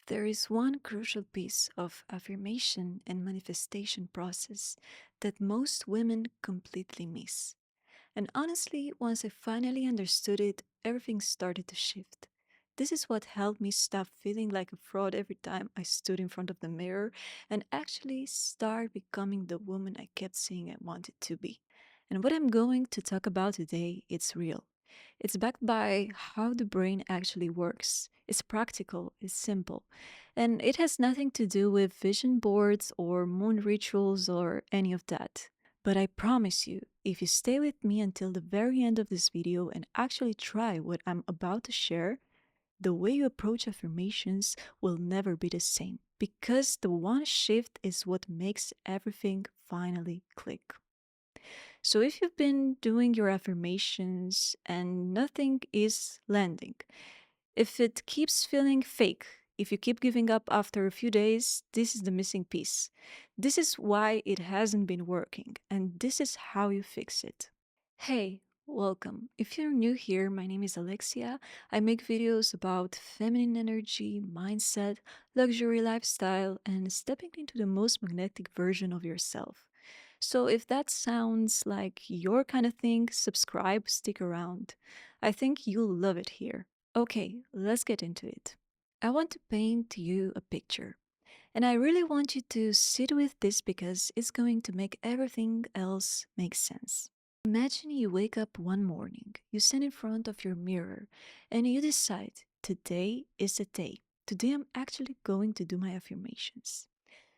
There is one crucial piece of affirmation and manifestation process that most women completely miss. And honestly, once I finally understood it, everything started to shift. This is what helped me stop feeling like a fraud every time I stood in front of the mirror and actually start becoming the woman I kept saying I wanted to be. And what I'm going to talk about today, it's real. It's backed by how the brain actually works. It's practical, it's simple, and it has nothing to do with vision boards or moon rituals or any of that. But I promise you, if you stay with me until the very end of this video and actually try what I'm about to share, the way you approach affirmations will never be the same. Because the one shift is what makes everything finally click. So if you've been doing your affirmations and nothing is landing, if it keeps feeling fake, if you keep giving up after a few days, this is the missing piece. This is why it hasn't been working, and this is how you fix it. Hey, welcome. If you're new here, my name is Alexia. I make videos about feminine energy, mindset, luxury lifestyle, and stepping into the most magnetic version of yourself. So if that sounds like your kind of thing, subscribe, stick around. I think you'll love it here. Okay, let's get into it. I want to paint you a picture. And I really want you to sit with this because it's going to make everything else make sense. Imagine you wake up one morning, you stand in front of your mirror, and you decide, today is the day. Today I'm actually going to do my affirmations.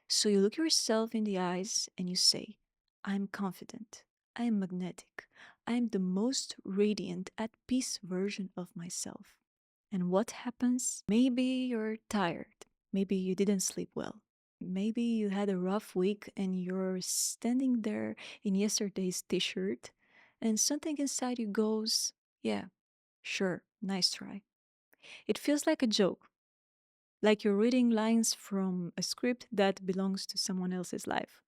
So you look yourself in the eyes and you say, I'm confident, I am magnetic, I am the most radiant, at peace version of myself. And what happens? Maybe you're tired. Maybe you didn't sleep well. Maybe you had a rough week and you're standing there in yesterday's t shirt, and something inside you goes, yeah, sure, nice try. It feels like a joke, like you're reading lines from a script that belongs to someone else's life.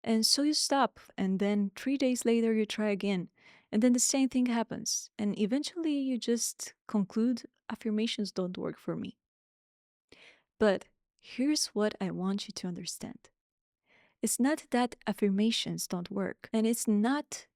And so you stop, and then 3 days later you try again, and then the same thing happens, and eventually you just conclude affirmations don't work for me. But here's what I want you to understand. It's not that affirmations don't work, and it's not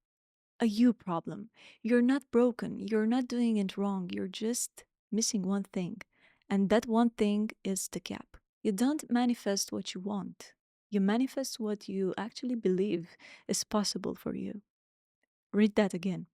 a you problem. You're not broken, you're not doing it wrong, you're just missing one thing. And that one thing is the gap. You don't manifest what you want, you manifest what you actually believe is possible for you. Read that again.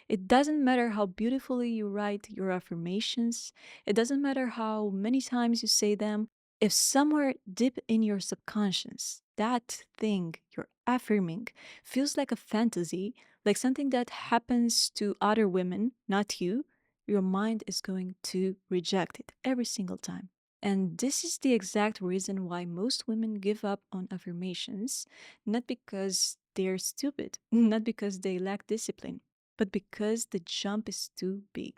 It doesn't matter how beautifully you write your affirmations, it doesn't matter how many times you say them. If somewhere deep in your subconscious, that thing you're affirming feels like a fantasy, like something that happens to other women, not you, your mind is going to reject it every single time. And this is the exact reason why most women give up on affirmations, not because they're stupid, not because they lack discipline, but because the jump is too big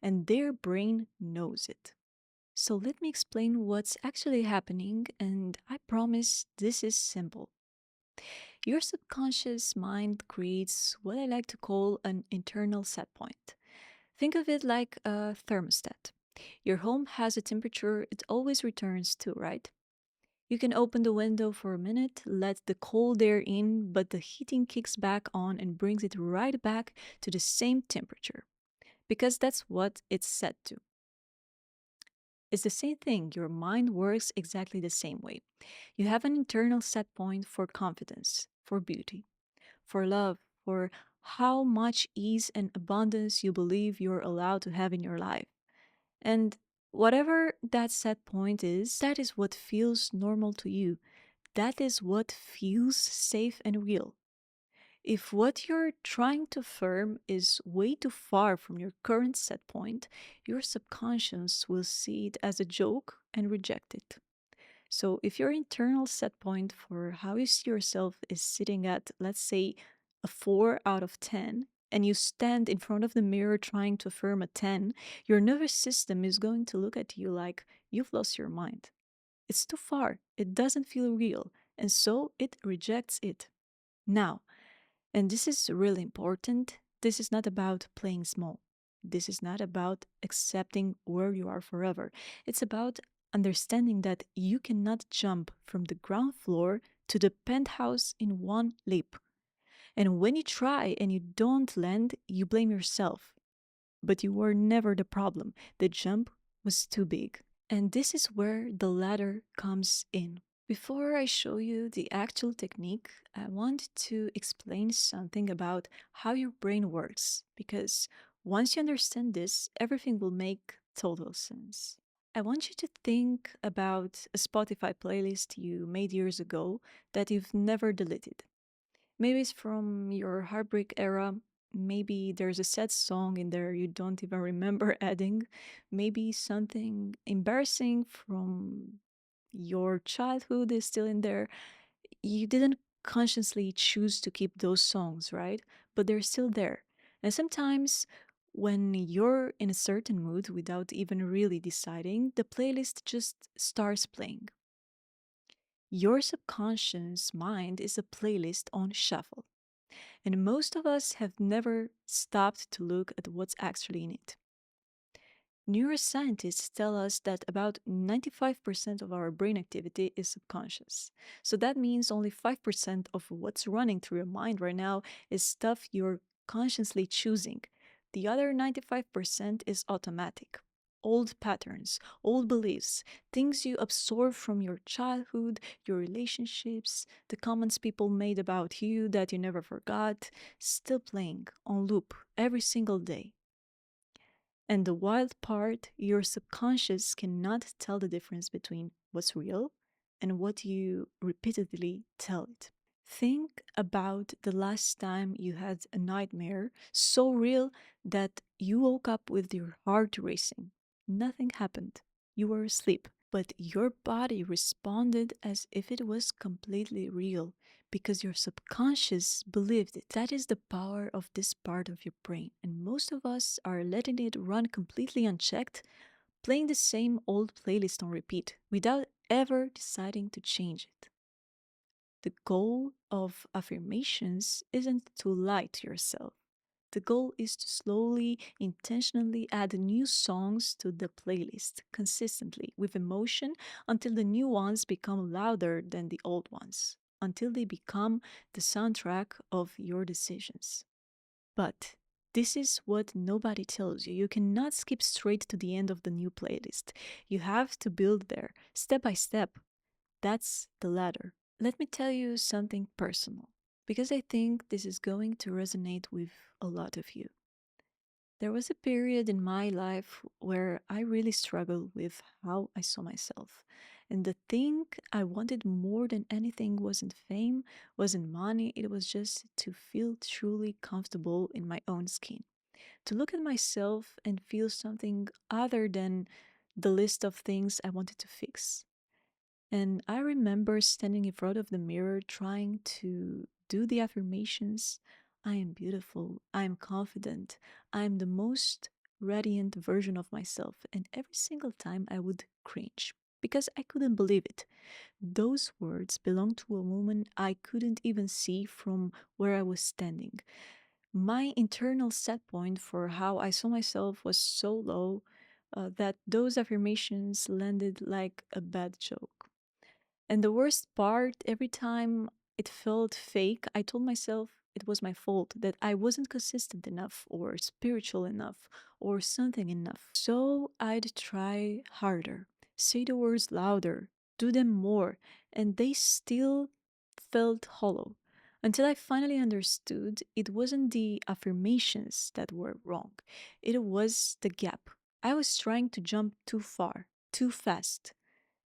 and their brain knows it. So let me explain what's actually happening, and I promise this is simple. Your subconscious mind creates what I like to call an internal set point. Think of it like a thermostat. Your home has a temperature it always returns to, right? You can open the window for a minute, let the cold air in, but the heating kicks back on and brings it right back to the same temperature, because that's what it's set to. It's the same thing. Your mind works exactly the same way. You have an internal set point for confidence, for beauty, for love, for how much ease and abundance you believe you're allowed to have in your life. And whatever that set point is, that is what feels normal to you. That is what feels safe and real. If what you're trying to affirm is way too far from your current set point, your subconscious will see it as a joke and reject it. So if your internal set point for how you see yourself is sitting at, let's say, a 4 out of 10, and you stand in front of the mirror trying to affirm a 10, your nervous system is going to look at you like you've lost your mind. It's too far, it doesn't feel real, and so it rejects it. Now, and this is really important, this is not about playing small. This is not about accepting where you are forever. It's about understanding that you cannot jump from the ground floor to the penthouse in one leap. And when you try and you don't land, you blame yourself. But you were never the problem. The jump was too big. And this is where the ladder comes in. Before I show you the actual technique, I want to explain something about how your brain works, because once you understand this, everything will make total sense. I want you to think about a Spotify playlist you made years ago that you've never deleted. Maybe it's from your heartbreak era. Maybe there's a sad song in there you don't even remember adding. Maybe something embarrassing from your childhood is still in there. You didn't consciously choose to keep those songs, right? But they're still there. And sometimes when you're in a certain mood without even really deciding, the playlist just starts playing. Your subconscious mind is a playlist on shuffle. And most of us have never stopped to look at what's actually in it. Neuroscientists tell us that about 95% of our brain activity is subconscious. So that means only 5% of what's running through your mind right now is stuff you're consciously choosing. The other 95% is automatic. Old patterns, old beliefs, things you absorb from your childhood, your relationships, the comments people made about you that you never forgot, still playing on loop every single day. And the wild part, your subconscious cannot tell the difference between what's real and what you repeatedly tell it. Think about the last time you had a nightmare so real that you woke up with your heart racing. Nothing happened. You were asleep, but your body responded as if it was completely real because your subconscious believed it. That is the power of this part of your brain, and most of us are letting it run completely unchecked, playing the same old playlist on repeat without ever deciding to change it. The goal of affirmations isn't to lie to yourself. The goal is to slowly, intentionally add new songs to the playlist consistently with emotion until the new ones become louder than the old ones, until they become the soundtrack of your decisions. But this is what nobody tells you. You cannot skip straight to the end of the new playlist. You have to build there, step by step. That's the ladder. Let me tell you something personal, because I think this is going to resonate with a lot of you. There was a period in my life where I really struggled with how I saw myself. And the thing I wanted more than anything wasn't fame, wasn't money, it was just to feel truly comfortable in my own skin. To look at myself and feel something other than the list of things I wanted to fix. And I remember standing in front of the mirror trying to do the affirmations. I am beautiful. I am confident. I am the most radiant version of myself. And every single time I would cringe because I couldn't believe it. Those words belonged to a woman I couldn't even see from where I was standing. My internal set point for how I saw myself was so low that those affirmations landed like a bad joke. And the worst part, every time it felt fake, I told myself it was my fault, that I wasn't consistent enough, or spiritual enough, or something enough. So I'd try harder, say the words louder, do them more, and they still felt hollow. Until I finally understood it wasn't the affirmations that were wrong, it was the gap. I was trying to jump too far, too fast.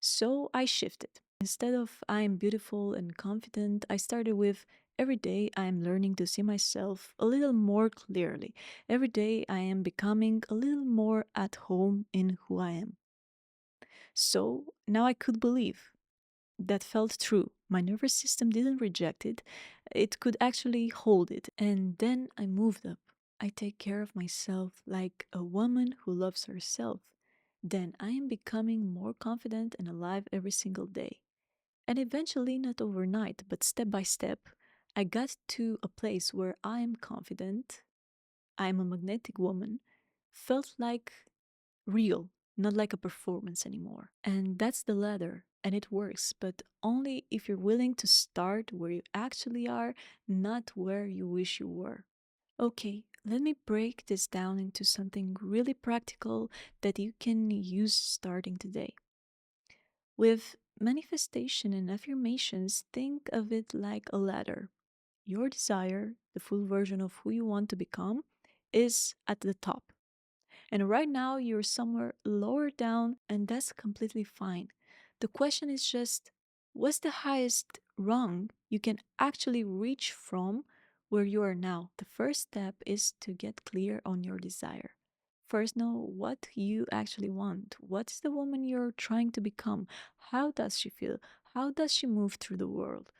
So I shifted. Instead of I am beautiful and confident, I started with every day I am learning to see myself a little more clearly. Every day I am becoming a little more at home in who I am. So now I could believe that felt true. My nervous system didn't reject it, it could actually hold it. And then I moved up. I take care of myself like a woman who loves herself. Then I am becoming more confident and alive every single day. And eventually, not overnight, but step by step, I got to a place where I am confident, I'm a magnetic woman, felt like real. not like a performance anymore. And that's the ladder, and it works, but only if you're willing to start where you actually are, not where you wish you were. Okay, let me break this down into something really practical that you can use starting today. With manifestation and affirmations, think of it like a ladder. Your desire, the full version of who you want to become, is at the top. And right now, you're somewhere lower down, and that's completely fine. The question is just what's the highest rung you can actually reach from where you are now? The first step is to get clear on your desire. First, know what you actually want. What's the woman you're trying to become? How does she feel? How does she move through the world?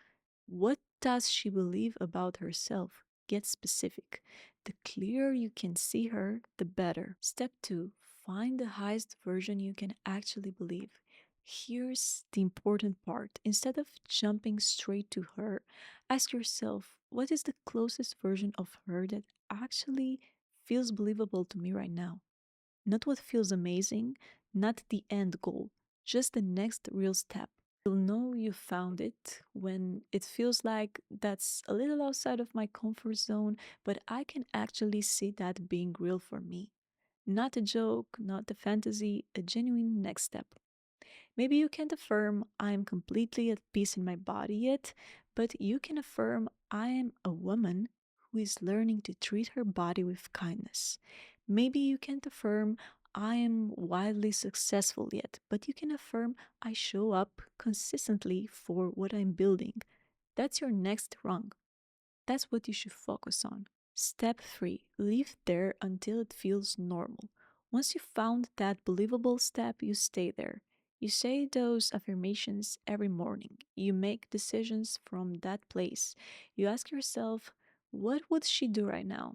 What does she believe about herself? Get specific. The clearer you can see her, the better. Step 2, find the highest version you can actually believe. Here's the important part. Instead of jumping straight to her, ask yourself, what is the closest version of her that actually feels believable to me right now? Not what feels amazing, not the end goal, just the next real step. You'll know you found it when it feels like that's a little outside of my comfort zone, but I can actually see that being real for me. Not a joke, not a fantasy, a genuine next step. Maybe you can't affirm I'm completely at peace in my body yet, but you can affirm I am a woman who is learning to treat her body with kindness. Maybe you can't affirm I am wildly successful yet, but you can affirm I show up consistently for what I'm building. That's your next rung. That's what you should focus on. Step 3, leave there until it feels normal. Once you found that believable step, you stay there. You say those affirmations every morning. You make decisions from that place. You ask yourself, what would she do right now?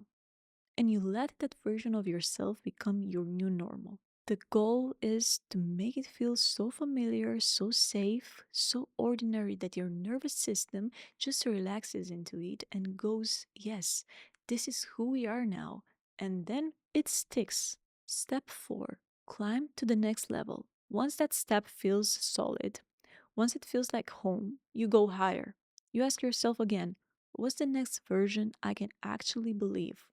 And you let that version of yourself become your new normal. The goal is to make it feel so familiar, so safe, so ordinary that your nervous system just relaxes into it and goes, yes, this is who we are now. And then it sticks. Step 4, climb to the next level. Once that step feels solid, once it feels like home, you go higher. You ask yourself again, what's the next version I can actually believe?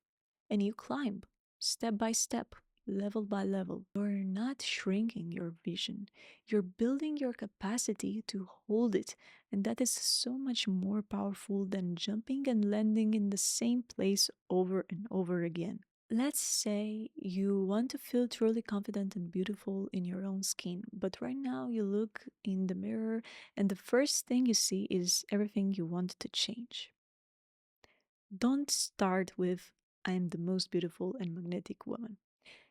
And you climb step by step, level by level. You're not shrinking your vision, you're building your capacity to hold it. And that is so much more powerful than jumping and landing in the same place over and over again. Let's say you want to feel truly confident and beautiful in your own skin, but right now you look in the mirror and the first thing you see is everything you want to change. Don't start with, I am the most beautiful and magnetic woman.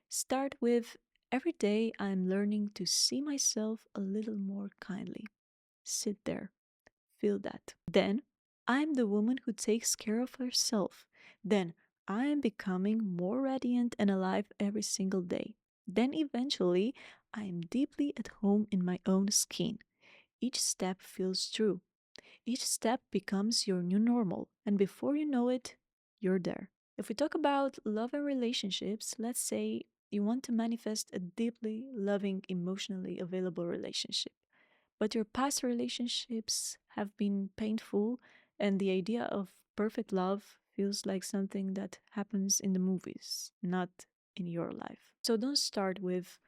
Start with, every day I'm learning to see myself a little more kindly. Sit there, feel that. Then, I'm the woman who takes care of herself. Then, I am becoming more radiant and alive every single day. Then, eventually, I am deeply at home in my own skin. Each step feels true. Each step becomes your new normal, and before you know it, you're there. If we talk about love and relationships, let's say you want to manifest a deeply loving, emotionally available relationship, but your past relationships have been painful, and the idea of perfect love feels like something that happens in the movies, not in your life. So don't start with,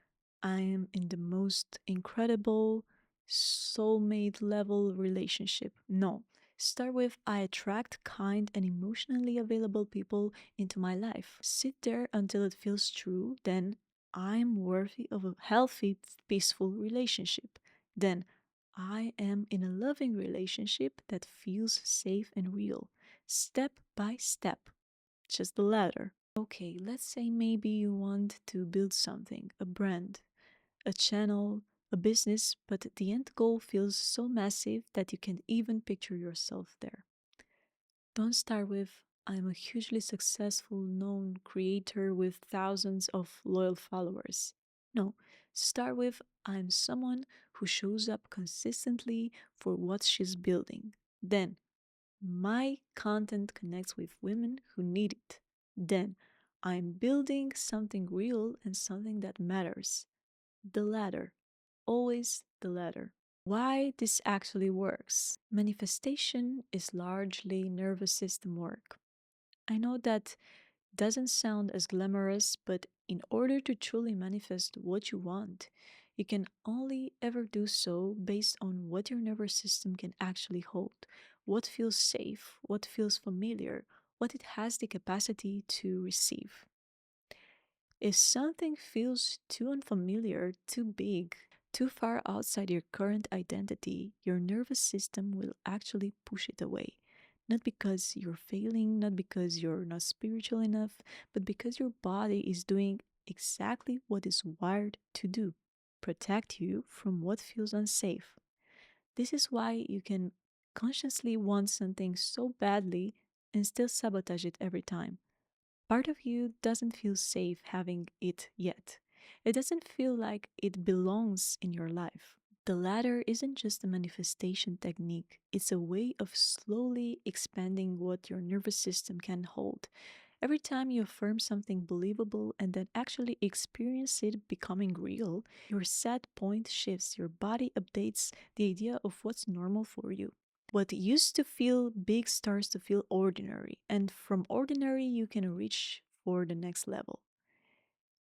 I am in the most incredible soulmate level relationship. No. Start with, I attract kind and emotionally available people into my life. Sit there until it feels true. Then, I'm worthy of a healthy, peaceful relationship. Then, I am in a loving relationship that feels safe and real. Step by step. Just the ladder. Okay, let's say maybe you want to build something, a brand, a channel, a business, but the end goal feels so massive that you can't even picture yourself there. Don't start with, I'm a hugely successful, known creator with thousands of loyal followers. No, start with, I'm someone who shows up consistently for what she's building. Then, my content connects with women who need it. Then, I'm building something real and something that matters. The latter. Always the latter. Why this actually works? Manifestation is largely nervous system work. I know that doesn't sound as glamorous, but in order to truly manifest what you want, you can only ever do so based on what your nervous system can actually hold, what feels safe, what feels familiar, what it has the capacity to receive. If something feels too unfamiliar, too big, too far outside your current identity, your nervous system will actually push it away. Not because you're failing, not because you're not spiritual enough, but because your body is doing exactly what it's wired to do: protect you from what feels unsafe. This is why you can consciously want something so badly and still sabotage it every time. Part of you doesn't feel safe having it yet. It doesn't feel like it belongs in your life. The latter isn't just a manifestation technique, it's a way of slowly expanding what your nervous system can hold. Every time you affirm something believable and then actually experience it becoming real, your set point shifts, your body updates the idea of what's normal for you. What used to feel big starts to feel ordinary, and from ordinary, you can reach for the next level.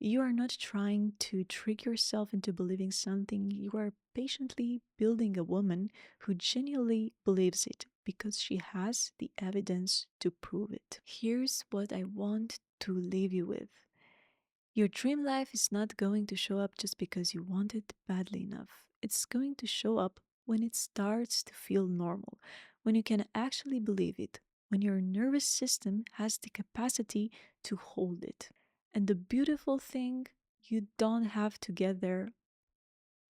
You are not trying to trick yourself into believing something, you are patiently building a woman who genuinely believes it because she has the evidence to prove it. Here's what I want to leave you with. Your dream life is not going to show up just because you want it badly enough. It's going to show up when it starts to feel normal, when you can actually believe it, when your nervous system has the capacity to hold it. And the beautiful thing, you don't have to get there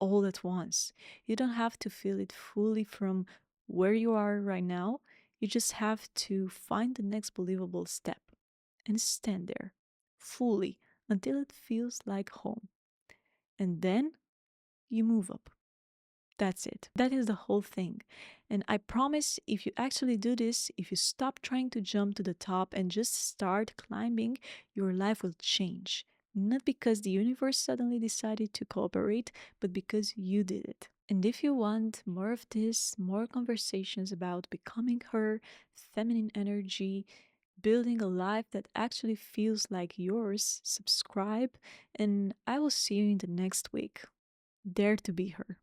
all at once. You don't have to feel it fully from where you are right now. You just have to find the next believable step and stand there fully until it feels like home. And then you move up. That's it. That is the whole thing. And I promise if you actually do this, if you stop trying to jump to the top and just start climbing, your life will change. Not because the universe suddenly decided to cooperate, but because you did it. And if you want more of this, more conversations about becoming her, feminine energy, building a life that actually feels like yours, subscribe, and I will see you in the next week. Dare to be her.